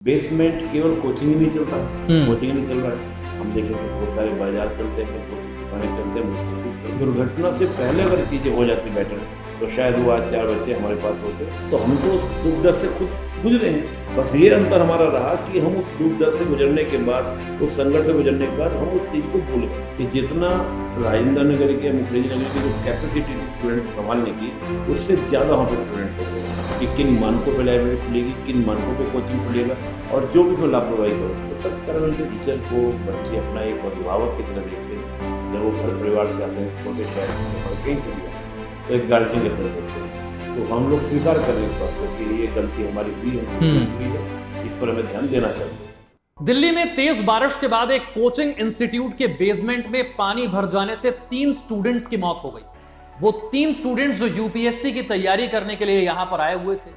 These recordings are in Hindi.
बेसमेंट केवल कोचिंग ही नहीं चलता है, हम्म। कोचिंग नहीं चल रहा है। हम देखें तो बहुत सारे बाजार चलते हैं, बहुत सी दुकानें चलते हैं, बहुत सी चीज़ चलती है। दुर्घटना से पहले अगर चीज़ें हो जाती बेटर तो शायद वो आज 4 बच्चे हमारे पास होते। तो हम तो उस दुख दर्द से खुद गुजरे हैं। बस ये अंतर हमारा रहा कि हम उस दुख दर्द से गुजरने के बाद, उस संघर्ष से गुजरने के बाद हम उस चीज़ को भूल गए कि जितना राजेंद्र नगर के, मुखर्जी नगर की जो कैपेसिटी थी स्टूडेंट संभालने की, उससे ज़्यादा वहाँ पे स्टूडेंट्स होते हैं कि किन मानकों पे लाइब्रेरी खुलेगी, किन मानकों पे कोचिंग खुलेगा, और जो भी उसमें लापरवाही करो तो सब कारण के टीचर को बच्चे अपना एक अभिभावक की तरह देखते हैं। जब वो घर परिवार से आते हैं, छोटे शहर से और कहीं से भी आते हैं, तो एक गार्जियन की तरह देखते हैं। तो हम लोग स्वीकार कर रहे हैं इस बात को कि ये गलती हमारी हुई है, इस पर हमें ध्यान देना चाहिए। दिल्ली में तेज बारिश के बाद एक कोचिंग इंस्टीट्यूट के बेसमेंट में पानी भर जाने से 3 स्टूडेंट्स की मौत हो गई। वो 3 स्टूडेंट्स जो यूपीएससी की तैयारी करने के लिए यहां पर आए हुए थे,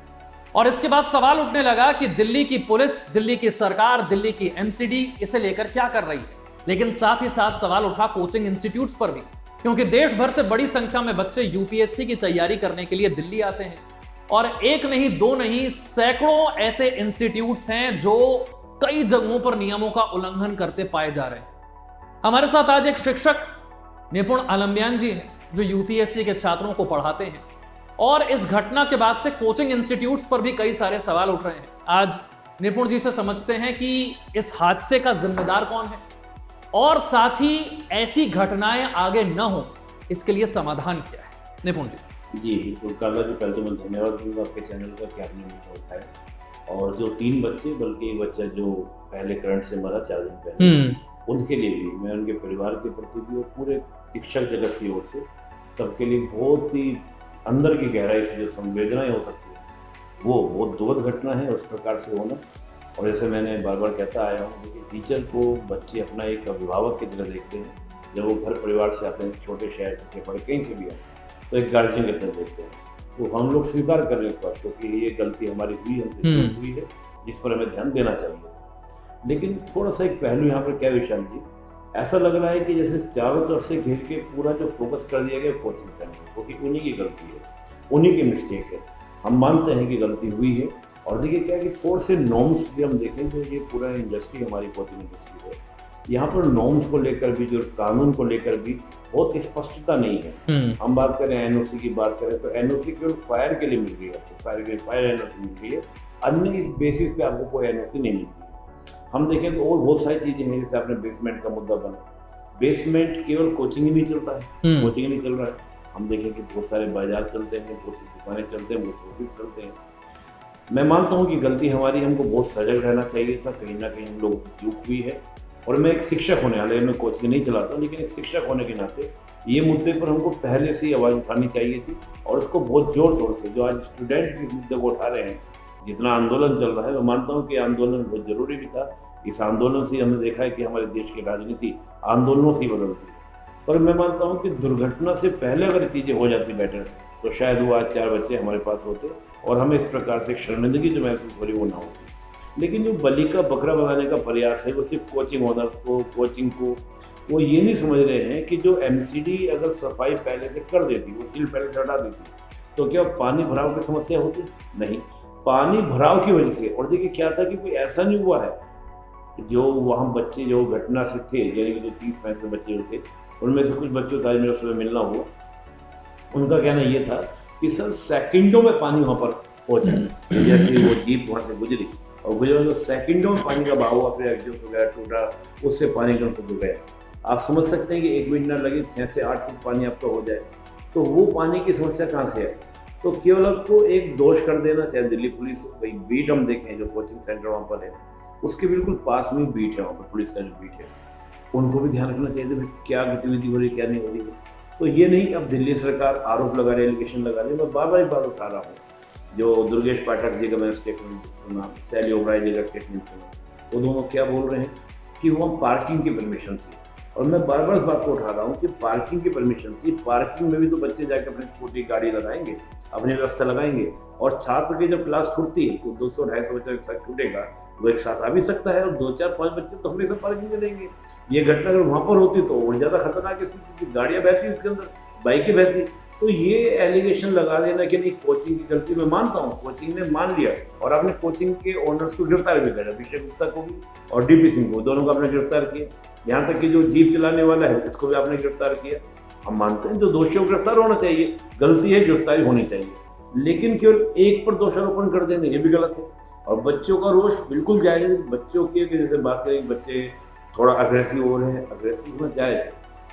और इसके बाद सवाल उठने लगा कि दिल्ली की पुलिस, दिल्ली की सरकार, दिल्ली की एमसीडी इसे लेकर क्या कर रही है। लेकिन साथ ही साथ सवाल उठा कोचिंग इंस्टीट्यूट्स पर भी, क्योंकि देश भर से बड़ी संख्या में बच्चे यूपीएससी की तैयारी करने के लिए दिल्ली आते हैं। और एक नहीं, दो नहीं, सैकड़ों ऐसे इंस्टीट्यूट्स हैं जो कई जगहों पर नियमों का उल्लंघन करते पाए जा रहे हैं। हमारे साथ आज एक शिक्षक निपुण आलम्बियान जी हैं जो यूपीएससी के छात्रों को पढ़ाते हैं, और इस घटना के बाद से कोचिंग इंस्टीट्यूट्स पर भी कई सारे सवाल उठ रहे हैं। आज निपुण जी से समझते हैं कि इस हादसे का जिम्मेदार कौन है, और साथ ही ऐसी घटनाएं आगे न हो इसके लिए समाधान क्या है। निपुण जी। तो काला जी, पहले तो मैं धन्यवाद दूंगा आपके चैनल का कि आपने मुझे उठाया। और जो 3 बच्चे, बल्कि एक बच्चा जो पहले करंट से मरा 4 दिन पहले, उनके लिए भी, मैं उनके परिवार के प्रति भी और पूरे शिक्षक जगत की ओर से सबके लिए बहुत ही अंदर की गहराई से जो संवेदनाएं हो सकती है, वो बहुत दुखद घटना है उस प्रकार से होना। और जैसे मैंने बार बार कहता आया हूँ कि टीचर को बच्चे अपना एक अभिभावक की तरह देखते हैं। जब वो घर परिवार से आते हैं, छोटे शहर से पढ़े कहीं से भी आते हैं, तो एक गार्जियन की तरह देखते हैं। तो हम लोग स्वीकार कर रहे हैं इस बात को कि ये गलती हमारी हुई, हमसे चूक हुई है, जिस पर हमें ध्यान देना चाहिए। लेकिन थोड़ा सा एक पहलू यहाँ पर क्या विशाल जी, ऐसा लग रहा है कि जैसे चारों तरफ से घेर के पूरा जो फोकस कर दिया गया कोचिंग सेंटर को, कि उन्हीं की गलती है, उन्हीं की मिस्टेक है। हम मानते हैं कि गलती हुई है। और देखिए क्या है कि थोड़े से नॉर्म्स भी हम देखें तो ये पूरा इंडस्ट्री, हमारी कोचिंग इंडस्ट्री है, यहाँ पर नॉर्म्स को लेकर भी, जो कानून को लेकर भी बहुत स्पष्टता नहीं है। हम बात करें एनओसी की बात करें तो एनओसी केवल फायर के लिए मिल रही है आपको, फायर एनओसी मिल रही है, अन्य इस बेसिस पे आपको कोई एनओसी नहीं मिलती है। हम देखें तो और बहुत सारी चीज़ें हैं, जैसे आपने बेसमेंट का मुद्दा बना। बेसमेंट केवल कोचिंग ही नहीं चलता है, कोचिंग ही नहीं चल रहा है। हम देखें कि बहुत सारे बाजार चलते हैं, बहुत सी दुकानें चलते हैं, बहुत से ऑफिस चलते हैं। मैं मानता हूँ कि गलती हमारी, हमको बहुत सजग रहना चाहिए था। कहीं ना कहीं हम लोगों से चूक हुई है। और मैं एक शिक्षक होने वाले, मैं कोचिंग नहीं चलाता, लेकिन एक शिक्षक होने के नाते ये मुद्दे पर हमको पहले से ही आवाज़ उठानी चाहिए थी, और उसको बहुत ज़ोर शोर से, जो आज स्टूडेंट भी मुद्दे को उठा रहे हैं, जितना आंदोलन चल रहा है, मैं मानता हूँ कि आंदोलन बहुत ज़रूरी भी था। इस आंदोलन से हमने देखा है कि हमारे देश की राजनीति आंदोलनों से ही बदलती है। पर मैं मानता हूँ कि दुर्घटना से पहले अगर चीज़ें हो जाती बेटर तो शायद वो आज 4 बच्चे हमारे पास होते, और हमें इस प्रकार से शर्मिंदगी जो महसूस हो रही वो ना होती। लेकिन जो बलि का बकरा बनाने का प्रयास है, वो सिर्फ कोचिंग ओनर्स को, कोचिंग को, वो ये नहीं समझ रहे हैं कि जो एमसीडी अगर सफाई पहले से कर देती, वो सील पहले से हटा देती, तो क्या पानी भराव की समस्या होती? नहीं, पानी भराव की वजह से। और देखिए क्या था कि कोई ऐसा नहीं हुआ है, जो वहाँ बच्चे जो घटना से थे, यानी कि जो 30-35 बच्चे थे, उनमें से कुछ बच्चों से आज मेरे सुबह मिलना हुआ, उनका कहना ये था कि सर सेकंडों में पानी वहाँ पर पहुँचा। जैसे वो जीप वहाँ से गुजरी, और गुजरे तो सेकंडों में पानी का बहाव अपने एडजस्ट हो गया, टूटा, उससे पानी एकदम से डूब गया। आप समझ सकते हैं कि 1 मिनट ना लगे 6 से 8 फुट पानी आपका हो जाए, तो वो पानी की समस्या कहाँ से है? तो केवल आपको एक दोष कर देना, चाहे दिल्ली पुलिस, भाई बीट हम देखें, जो कोचिंग सेंटर वहाँ पर है उसके बिल्कुल पास में बीट है, वहाँ पर पुलिस का जो बीट है, उनको भी ध्यान रखना चाहिए था क्या गतिविधि हो रही है, क्या नहीं हो रही है। तो ये नहीं कि अब दिल्ली सरकार आरोप लगा रही है, एलिगेशन लगा रही है। मैं बार बार बात उठा रहा हूँ, जो दुर्गेश पाठक जी का मैंने स्टेटमेंट सुना, सैली ओबराय जी का स्टेटमेंट सुना, वो दोनों क्या बोल रहे हैं कि वहाँ पार्किंग की परमिशन थी। और मैं बार बार इस बात को उठा रहा हूँ कि पार्किंग की परमिशन थी, पार्किंग में भी तो बच्चे जाकर अपनी स्कूटी, गाड़ी लगाएंगे, अपनी व्यवस्था लगाएंगे। और छात्र की जब क्लास खुलती है तो 200-250 बच्चा एक साथ छूटेगा, वो एक साथ आ भी सकता है, और 2-4-5 बच्चे तो हमेशा पार्किंग में रहेंगे। ये घटना अगर वहाँ पर होती तो और ज़्यादा खतरनाक स्थिति थी, गाड़ियाँ बहती इसके अंदर, बाइकें बहती, तो ये एलिगेशन लगा देना कि नहीं कोचिंग की गलती, मैं मानता हूँ कोचिंग ने मान लिया और आपने कोचिंग के ओनर्स को गिरफ्तार भी करा, अभिषेक गुप्ता को भी और डीपी सिंह को, दोनों को आपने गिरफ्तार किया। यहाँ तक कि जो जीप चलाने वाला है उसको भी आपने गिरफ्तार किया। हम मानते हैं जो दोषियों को गिरफ्तार होना चाहिए, गलती है गिरफ्तारी होनी चाहिए, लेकिन केवल एक पर दोषारोपण कर देना ये भी गलत है। और बच्चों का रोष बिल्कुल जायज़ है। बच्चों की जैसे बात करें, बच्चे थोड़ा अग्रेसिव हो रहे हैं, अग्रेसिव होना जायज़ है,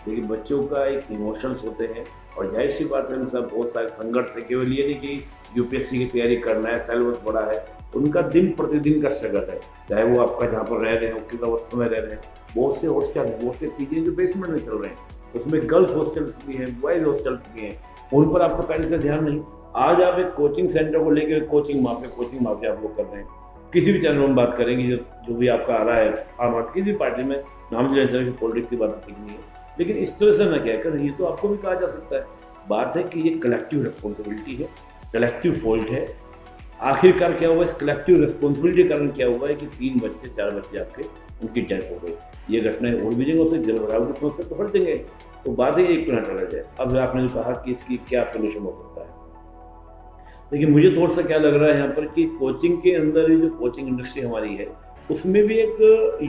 लेकिन बच्चों का एक इमोशंस होते हैं और जाहिर सी बात है उनके साथ बहुत सारे संघर्ष है। केवल ये नहीं कि यूपीएससी की तैयारी करना है, सिलेबस बड़ा है, उनका दिन प्रतिदिन का स्ट्रगल है। चाहे वो आपका जहाँ पर रह रहे हैं उनकी अवस्था में रह रहे हैं, बहुत से हॉस्टल हैं, बहुत से पीजी जो बेसमेंट में चल रहे हैं, उसमें गर्ल्स हॉस्टल्स भी हैं, बॉयज़ हॉस्टल्स भी हैं, उन पर आपका पहले से ध्यान नहीं। आज आप एक कोचिंग सेंटर को लेकर कोचिंग माफिया आप लोग कर रहे हैं। किसी भी चैनल में बात करेंगे, जो भी आपका आ रहा है आम आदमी किसी पार्टी में नाम लेना चाहिए, पॉलिटिक्स की बात ठीक नहीं है, लेकिन इस तरह से ना क्या कर, ये तो आपको भी कहा जा सकता है। बात है कि ये कलेक्टिव रिस्पॉन्सिबिलिटी है, कलेक्टिव फॉल्ट है। आखिरकार क्या हुआ, इस कलेक्टिव रिस्पॉन्सिबिलिटी के कारण क्या हुआ है कि 4 बच्चे आपके उनकी डेथ हो गई। ये घटनाएं और भी जगहों से जलभराव की समस्या तो हर जगह है, तो बात है एक मिनट टला जाए। अब आपने जो कहा कि इसकी क्या सोल्यूशन हो सकता है, देखिए मुझे थोड़ा सा क्या लग रहा है यहाँ पर कि कोचिंग के अंदर जो कोचिंग इंडस्ट्री हमारी है उसमें भी एक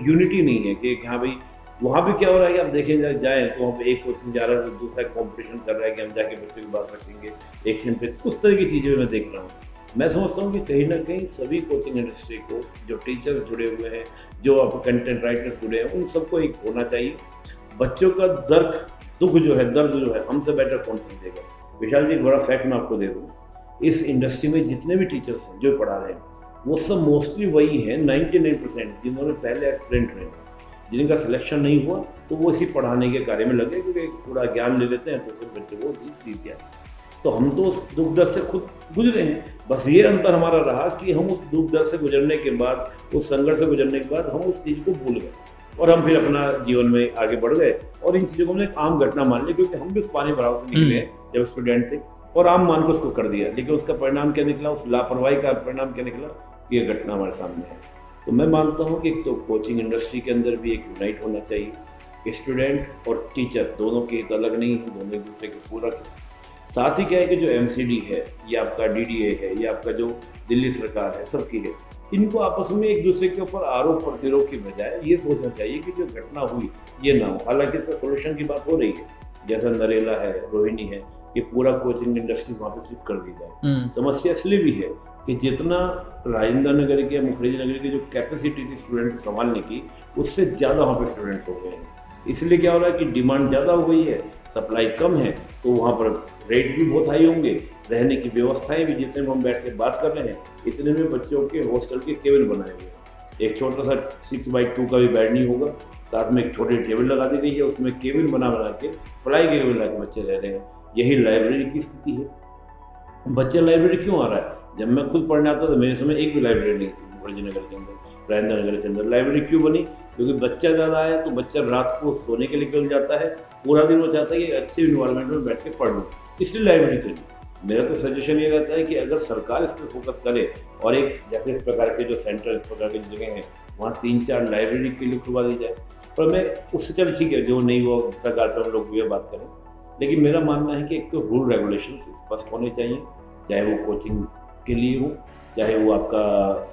यूनिटी नहीं है कि हाँ भाई वहाँ भी क्या हो रहा है कि आप देखें जाए तो वहाँ पे एक कोचिंग जा रहा है तो दूसरा कंपटीशन कर रहा है कि हम जाके बच्चों की बात रखेंगे एक सेंट पे, उस तरह की चीज़ें मैं देख रहा हूँ। मैं समझता हूँ कि कहीं ना कहीं सभी कोचिंग इंडस्ट्री को, जो टीचर्स जुड़े हुए हैं, जो आप कंटेंट राइटर्स जुड़े हैं, उन सबको एक होना चाहिए। बच्चों का दर्द जो है हमसे बेटर कौन समझेगा। विशाल जी एक बड़ा फैक्ट मैं आपको दे दूँ, इस इंडस्ट्री में जितने भी टीचर्स हैं जो पढ़ा रहे हैं वो सब मोस्टली वही हैं 99% जिन्होंने पहले एस्पिरेंट रहे, जिनका सिलेक्शन नहीं हुआ तो वो इसी पढ़ाने के कार्य में लगे, क्योंकि पूरा ज्ञान ले लेते हैं तो फिर बच्चे को जीत दिया। तो हम तो उस दुख दर्द से खुद गुजरे हैं, बस ये अंतर हमारा रहा कि हम उस दुख दर्द से गुजरने के बाद, उस संघर्ष से गुजरने के बाद हम उस चीज़ को भूल गए और हम फिर अपना जीवन में आगे बढ़ गए और इन चीज़ों को हमने एक आम घटना मान ली, क्योंकि हम भी उस पानी भराव से निकले हैं जब स्टूडेंट थे और आम मान को उसको कर दिया। लेकिन उसका परिणाम क्या निकला, उस लापरवाही का परिणाम क्या निकला, कि ये घटना हमारे सामने है। तो मैं मानता हूँ कि एक तो कोचिंग इंडस्ट्री के अंदर भी एक यूनाइट होना चाहिए। स्टूडेंट और टीचर दोनों के हित अलग नहीं है, दोनों एक दूसरे के पूरक है। साथ ही क्या है कि जो एमसीडी है, ये आपका डीडीए है, ये आपका जो दिल्ली सरकार है, सबकी है, इनको आपस में एक दूसरे के ऊपर आरोप प्रत्यारोप की बजाय ये सोचना चाहिए कि जो घटना हुई ये ना हो। हालांकि इसका सोल्यूशन की बात हो रही है, जैसा नरेला है, रोहिणी है, ये पूरा कोचिंग इंडस्ट्री वहाँ पे शिफ्ट कर दी जाए। समस्या इसलिए भी है कि जितना राजेंद्र नगर के या मुखर्जी नगर की जो कैपेसिटी थी स्टूडेंट को संभालने की, उससे ज़्यादा वहाँ पे स्टूडेंट्स हो गए हैं। इसलिए क्या हो रहा है कि डिमांड ज़्यादा हो गई है, सप्लाई कम है, तो वहाँ पर रेट भी बहुत हाई होंगे, रहने की व्यवस्थाएं भी, जितने में हम बैठ के बात कर रहे हैं इतने में बच्चों के हॉस्टल के केबिन बनाए हुए हैं। एक छोटा सा 6x2 का भी बेड नहीं होगा, साथ में एक छोटी टेबल लगा दी गई है, उसमें केबिन बना के पढ़ाई के केबिन लगा के बच्चे रह रहे हैं। यही लाइब्रेरी की स्थिति है। बच्चे लाइब्रेरी क्यों आ रहा है? जब मैं खुद पढ़ने आता था मेरे समय एक भी लाइब्रेरी नहीं थी मुखर्जी नगर के अंदर, राजेंद्र नगर के अंदर। लाइब्रेरी क्यों बनी? क्योंकि बच्चा ज़्यादा आया तो बच्चा रात को सोने के लिए निकल जाता है, पूरा दिन वो चाहता है कि अच्छे इन्वायरमेंट में बैठ के पढ़ लूँ, इसलिए लाइब्रेरी चली। मेरा तो सजेशन ये रहता है कि अगर सरकार इस पर फोकस करे और एक जैसे इस प्रकार के जो सेंटर, इस प्रकार की जगह हैं, वहाँ 3-4 लाइब्रेरी के लिए खुलवा दी जाए। पर मैं उससे चल ठीक है, जो नहीं वो सरकार पर हम लोग ये बात करें, लेकिन मेरा मानना है कि एक तो रूल रेगुलेशन स्पष्ट होने चाहिए, चाहे वो कोचिंग के लिए हो, चाहे वो आपका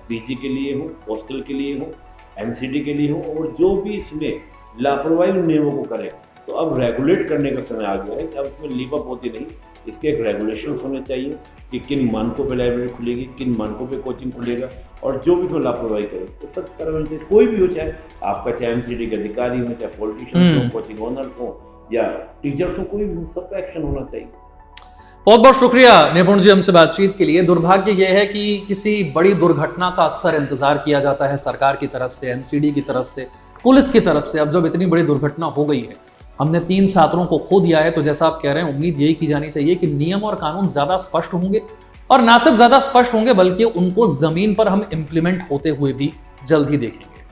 पीजी के लिए हो, हॉस्टल के लिए हो, एमसीडी के लिए हो, और जो भी इसमें लापरवाही उन नियमों को करे, तो अब रेगुलेट करने का समय आ गया है कि अब इसमें लीप अप होती नहीं, इसके एक रेगुलेशंस होने चाहिए कि किन मानकों पे लाइब्रेरी खुलेगी, किन मानकों पे कोचिंग खुलेगा, और जो भी इसमें लापरवाही करे तो सख्त कार्रवाई चाहिए। कोई भी हो, चाहे आपका चाहे एमसीडी के अधिकारी हो, चाहे पॉलिटिशियंस हो, कोचिंग ओनर्स हो या टीचर्स हो, कोई भी सबका एक्शन होना चाहिए। बहुत बहुत शुक्रिया निपुण जी हमसे बातचीत के लिए। दुर्भाग्य यह है कि किसी बड़ी दुर्घटना का अक्सर इंतजार किया जाता है सरकार की तरफ से, एमसीडी की तरफ से, पुलिस की तरफ से। अब जब इतनी बड़ी दुर्घटना हो गई है, हमने 3 छात्रों को खो दिया है, तो जैसा आप कह रहे हैं उम्मीद यही की जानी चाहिए कि नियम और कानून ज्यादा स्पष्ट होंगे, और ना सिर्फ ज्यादा स्पष्ट होंगे बल्कि उनको जमीन पर हम इंप्लीमेंट होते हुए भी जल्द ही देखेंगे।